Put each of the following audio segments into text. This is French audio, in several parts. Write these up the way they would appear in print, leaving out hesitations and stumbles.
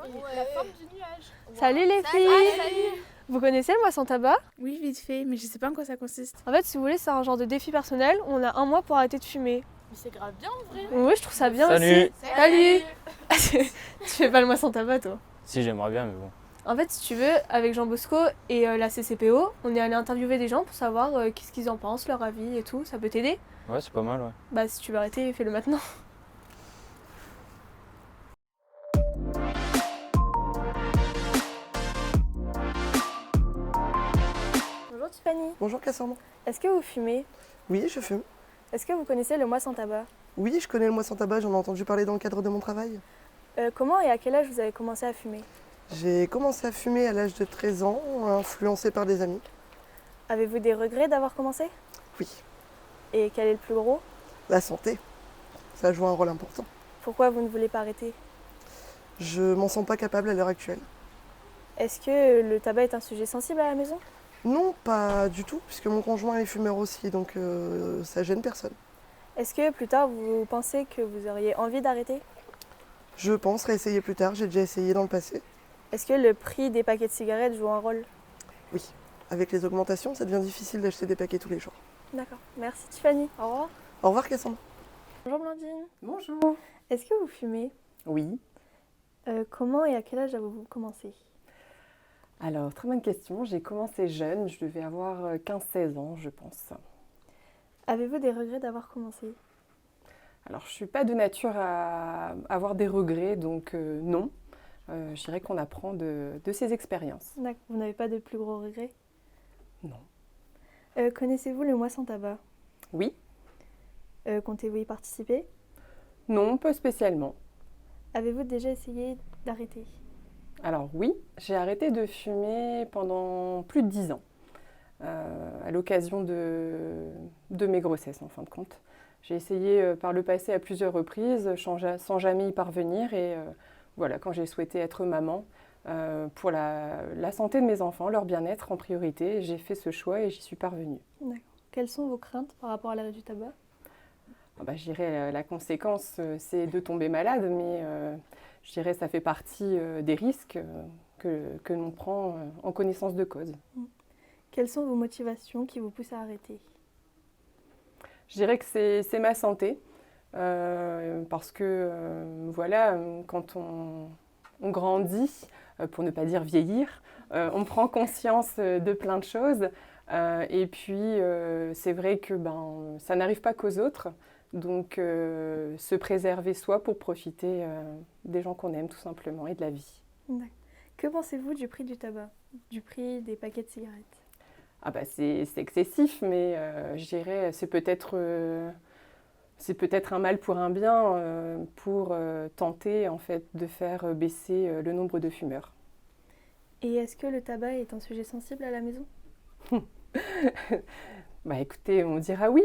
La forme du nuage. Salut les filles! Salut. Vous connaissez le mois sans tabac? Oui, vite fait, mais je sais pas en quoi ça consiste. En fait, si vous voulez, c'est un genre de défi personnel. On a un mois pour arrêter de fumer. Mais c'est grave bien en vrai. Oui, je trouve ça bien Salut. aussi. Salut! Tu fais pas le mois sans tabac, toi? Si, j'aimerais bien, mais bon. En fait, si tu veux, avec Jean Bosco et la CCPO, on est allé interviewer des gens pour savoir qu'est-ce qu'ils en pensent, leur avis et tout. Ça peut t'aider? Ouais, c'est pas mal, ouais. Bah, si tu veux arrêter, fais-le maintenant. Bonjour Tiffany. Bonjour Cassandre. Est-ce que vous fumez? Oui, je fume. Est-ce que vous connaissez le mois sans tabac? Oui, je connais le mois sans tabac, j'en ai entendu parler dans le cadre de mon travail. Comment et à quel âge vous avez commencé à fumer? J'ai commencé à fumer à l'âge de 13 ans, influencé par des amis. Avez-vous des regrets d'avoir commencé? Oui, Et quel est le plus gros? la santé, ça joue un rôle important. Pourquoi vous ne voulez pas arrêter? Je m'en sens pas capable à l'heure actuelle. Est-ce que le tabac est un sujet sensible à la maison? Non, pas du tout, puisque mon conjoint est fumeur aussi, donc ça gêne personne. Est-ce que plus tard vous pensez que vous auriez envie d'arrêter? Je pense réessayer plus tard, j'ai déjà essayé dans le passé. Est-ce que le prix des paquets de cigarettes joue un rôle? Oui, avec les augmentations, ça devient difficile d'acheter des paquets tous les jours. D'accord. Merci Tiffany. Au revoir. Au revoir Cassandre. Bonjour Blandine. Bonjour. Est-ce que vous fumez? Oui. Comment et à quel âge avez-vous commencé? Alors, très bonne question. J'ai commencé jeune, je devais avoir 15-16 ans, je pense. Avez-vous des regrets d'avoir commencé? Alors, je ne suis pas de nature à avoir des regrets, donc non. Je dirais qu'on apprend de ses expériences. D'accord. Vous n'avez pas de plus gros regrets? Non. Connaissez-vous le mois sans tabac? Oui. Comptez-vous y participer? Non, pas spécialement. Avez-vous déjà essayé d'arrêter? Alors oui, j'ai arrêté de fumer pendant plus de 10 ans, à l'occasion de mes grossesses en fin de compte. J'ai essayé par le passé à plusieurs reprises, sans jamais y parvenir, et voilà, quand j'ai souhaité être maman, pour la santé de mes enfants, leur bien-être en priorité, j'ai fait ce choix et j'y suis parvenue. D'accord. Quelles sont vos craintes par rapport à l'arrêt du tabac? Je dirais la conséquence, c'est de tomber malade, mais je dirais ça fait partie des risques que l'on prend en connaissance de cause. Quelles sont vos motivations qui vous poussent à arrêter? Je dirais que c'est ma santé, parce que voilà, quand on grandit, pour ne pas dire vieillir, on prend conscience de plein de choses, et puis c'est vrai que ça n'arrive pas qu'aux autres. Donc, se préserver soi pour profiter des gens qu'on aime tout simplement et de la vie. D'accord. Que pensez-vous du prix du tabac, du prix des paquets de cigarettes? C'est excessif, mais je dirais c'est peut-être un mal pour un bien pour tenter en fait de faire baisser le nombre de fumeurs. Et est-ce que le tabac est un sujet sensible à la maison? Écoutez, on dira oui,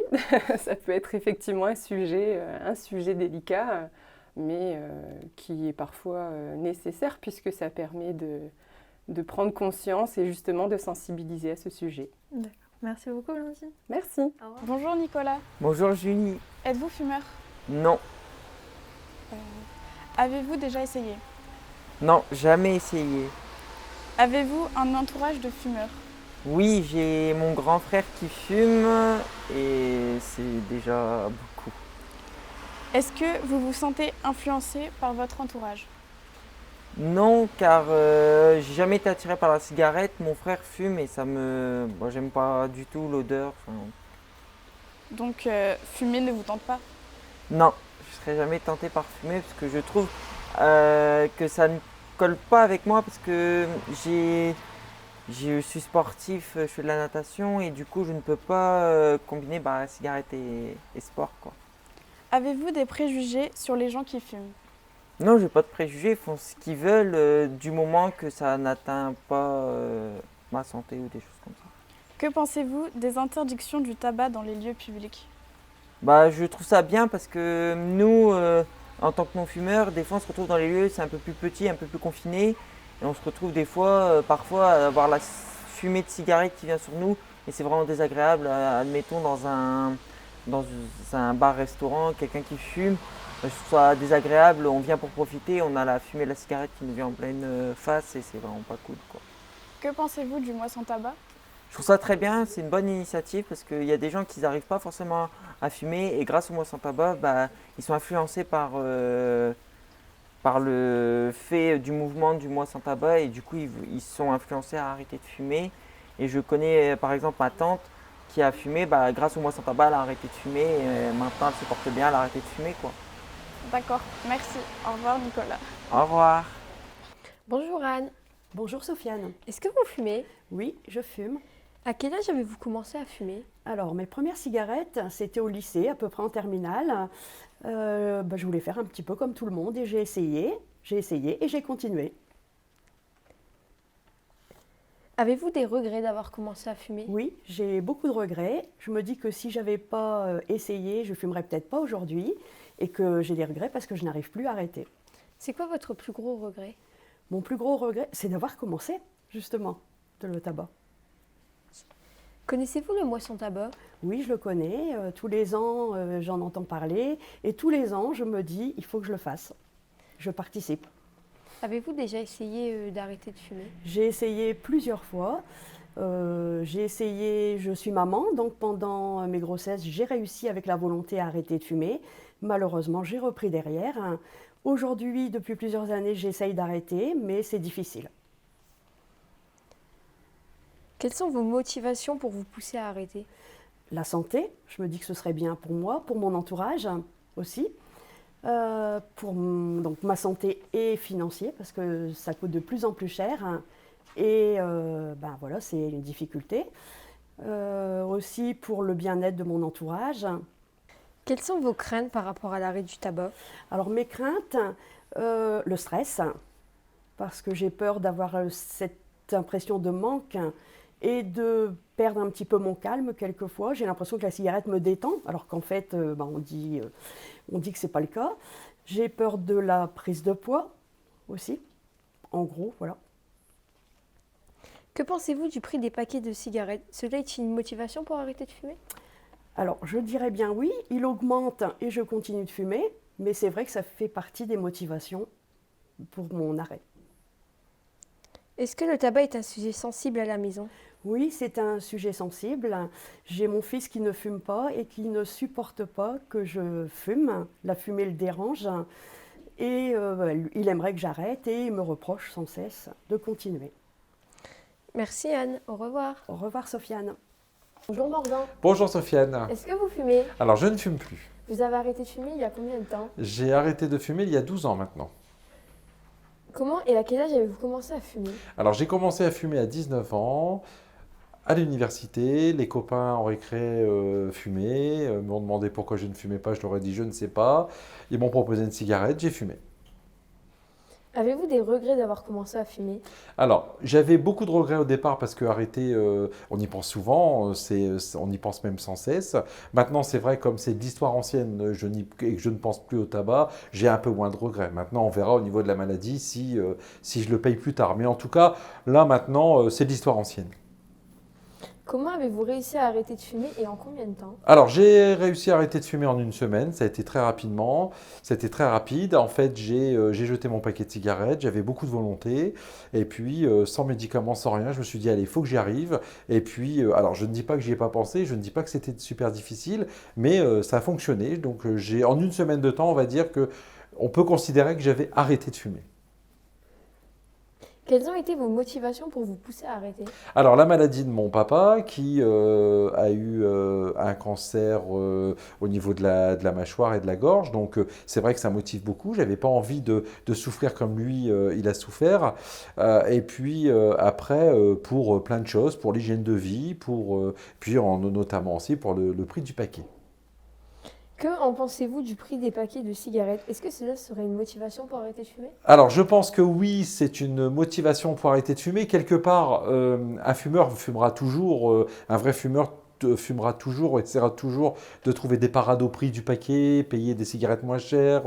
ça peut être effectivement un sujet délicat, mais qui est parfois nécessaire puisque ça permet de prendre conscience et justement de sensibiliser à ce sujet. D'accord. Merci beaucoup, Blandine. Merci. Au revoir. Bonjour Nicolas. Bonjour Julie. Êtes-vous fumeur? Non, Avez-vous déjà essayé? non, jamais essayé. Avez-vous un entourage de fumeurs? Oui, j'ai mon grand frère qui fume et c'est déjà beaucoup. Est-ce que vous vous sentez influencé par votre entourage? Non, car j'ai jamais été attiré par la cigarette. Mon frère fume et moi, j'aime pas du tout l'odeur. Donc fumer ne vous tente pas? Non, je serais jamais tenté par fumer parce que je trouve que ça ne colle pas avec moi parce que je suis sportif, je fais de la natation et du coup je ne peux pas combiner cigarette et sport, quoi. Avez-vous des préjugés sur les gens qui fument? Non, j'ai pas de préjugés, ils font ce qu'ils veulent du moment que ça n'atteint pas ma santé ou des choses comme ça. Que pensez-vous des interdictions du tabac dans les lieux publics? Je trouve ça bien parce que nous, en tant que non-fumeurs, des fois on se retrouve dans les lieux, c'est un peu plus petit, un peu plus confiné. Et on se retrouve des fois, parfois, à avoir la fumée de cigarette qui vient sur nous. Et c'est vraiment désagréable. Admettons dans un bar-restaurant, quelqu'un qui fume. je trouve ça désagréable. On vient pour profiter, on a la fumée de la cigarette qui nous vient en pleine face et c'est vraiment pas cool, quoi. Que pensez-vous du mois sans tabac? Je trouve ça très bien, c'est une bonne initiative parce qu'il y a des gens qui n'arrivent pas forcément à fumer et grâce au mois sans tabac, bah, ils sont influencés par le fait du mouvement du mois sans tabac et du coup ils sont influencés à arrêter de fumer. Et je connais par exemple ma tante qui a fumé, bah, grâce au mois sans tabac elle a arrêté de fumer et maintenant elle se porte bien, elle a arrêté de fumer, quoi. D'accord, merci. Au revoir Nicolas. Au revoir. Bonjour Anne, Bonjour Sofiane. est-ce que vous fumez? Oui, je fume. À quel âge avez-vous commencé à fumer? Alors, mes premières cigarettes, c'était au lycée, à peu près en terminale. Je voulais faire un petit peu comme tout le monde et j'ai essayé et j'ai continué. Avez-vous des regrets d'avoir commencé à fumer? Oui, j'ai beaucoup de regrets. Je me dis que si j'avais pas essayé, je fumerais peut-être pas aujourd'hui et que j'ai des regrets parce que je n'arrive plus à arrêter. C'est quoi votre plus gros regret? Mon plus gros regret, c'est d'avoir commencé, justement, le tabac. Connaissez-vous le mois sans tabac? Oui, je le connais. Tous les ans, j'en entends parler. Et tous les ans, je me dis, il faut que je le fasse. Je participe. Avez-vous déjà essayé d'arrêter de fumer? J'ai essayé plusieurs fois. Je suis maman, donc pendant mes grossesses, j'ai réussi avec la volonté à arrêter de fumer. Malheureusement, j'ai repris derrière. Aujourd'hui, depuis plusieurs années, j'essaye d'arrêter, mais c'est difficile. Quelles sont vos motivations pour vous pousser à arrêter? La santé, je me dis que ce serait bien pour moi, pour mon entourage aussi. Donc ma santé et financier, parce que ça coûte de plus en plus cher. Et voilà, c'est une difficulté. Aussi pour le bien-être de mon entourage. Quelles sont vos craintes par rapport à l'arrêt du tabac? Alors mes craintes, le stress, parce que j'ai peur d'avoir cette impression de manque et de perdre un petit peu mon calme quelquefois. J'ai l'impression que la cigarette me détend, alors qu'en fait, on dit que ce n'est pas le cas. J'ai peur de la prise de poids aussi, en gros, voilà. Que pensez-vous du prix des paquets de cigarettes? Cela est-il une motivation pour arrêter de fumer? Alors, je dirais bien oui, il augmente et je continue de fumer, mais c'est vrai que ça fait partie des motivations pour mon arrêt. Est-ce que le tabac est un sujet sensible à la maison? Oui, c'est un sujet sensible. J'ai mon fils qui ne fume pas et qui ne supporte pas que je fume. La fumée le dérange et il aimerait que j'arrête et il me reproche sans cesse de continuer. Merci Anne, au revoir. Au revoir Sofiane. Bonjour Morgan. Bonjour Sofiane. Est-ce que vous fumez? Alors je ne fume plus. Vous avez arrêté de fumer il y a combien de temps? J'ai arrêté de fumer il y a 12 ans maintenant. Comment et à quel âge avez-vous commencé à fumer? Alors j'ai commencé à fumer à 19 ans. À l'université, les copains en récré fumaient, m'ont demandé pourquoi je ne fumais pas, je leur ai dit je ne sais pas. Ils m'ont proposé une cigarette, j'ai fumé. Avez-vous des regrets d'avoir commencé à fumer? Alors, j'avais beaucoup de regrets au départ parce que arrêter, on y pense souvent, on y pense même sans cesse. Maintenant, c'est vrai, comme c'est de l'histoire ancienne et que je ne pense plus au tabac, j'ai un peu moins de regrets. Maintenant, on verra au niveau de la maladie si je le paye plus tard. Mais en tout cas, là maintenant, c'est de l'histoire ancienne. Comment avez-vous réussi à arrêter de fumer et en combien de temps? Alors, j'ai réussi à arrêter de fumer en une semaine. Ça a été très rapidement. C'était très rapide. En fait, j'ai jeté mon paquet de cigarettes. J'avais beaucoup de volonté. Et puis, sans médicaments, sans rien, je me suis dit, allez, il faut que j'y arrive. Et puis, alors, je ne dis pas que j'y ai pas pensé. Je ne dis pas que c'était super difficile. Mais ça a fonctionné. Donc, en une semaine de temps, on va dire qu'on peut considérer que j'avais arrêté de fumer. Quelles ont été vos motivations pour vous pousser à arrêter? Alors, la maladie de mon papa qui a eu un cancer au niveau de la mâchoire et de la gorge. Donc, c'est vrai que ça motive beaucoup. Je n'avais pas envie de souffrir comme lui, il a souffert. Et puis, après, pour plein de choses, pour l'hygiène de vie, puis notamment aussi pour le prix du paquet. Que en pensez-vous du prix des paquets de cigarettes? Est-ce que cela serait une motivation pour arrêter de fumer? Alors, je pense que oui, c'est une motivation pour arrêter de fumer. Quelque part, un fumeur fumera toujours, un vrai fumeur fumera toujours, essaiera toujours de trouver des parades au prix du paquet, payer des cigarettes moins chères,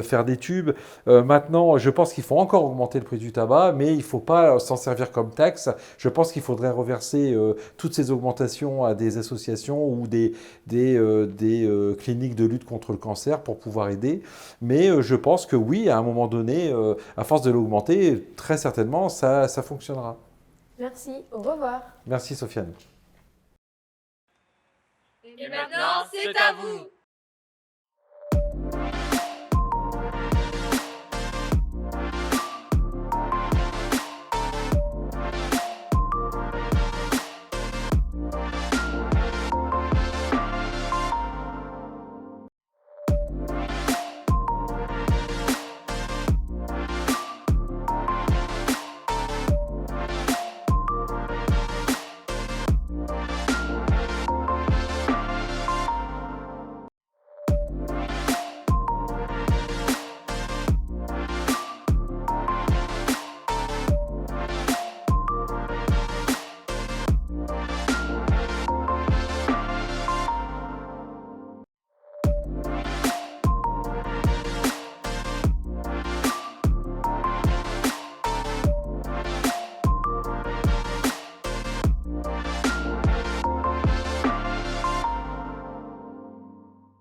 faire des tubes. Maintenant, je pense qu'il faut encore augmenter le prix du tabac, mais il ne faut pas s'en servir comme taxe. Je pense qu'il faudrait reverser toutes ces augmentations à des associations ou des cliniques de lutte contre le cancer pour pouvoir aider. Mais je pense que oui, à un moment donné, à force de l'augmenter, très certainement, ça fonctionnera. Merci, au revoir. Merci Sofiane. Et maintenant, c'est à vous.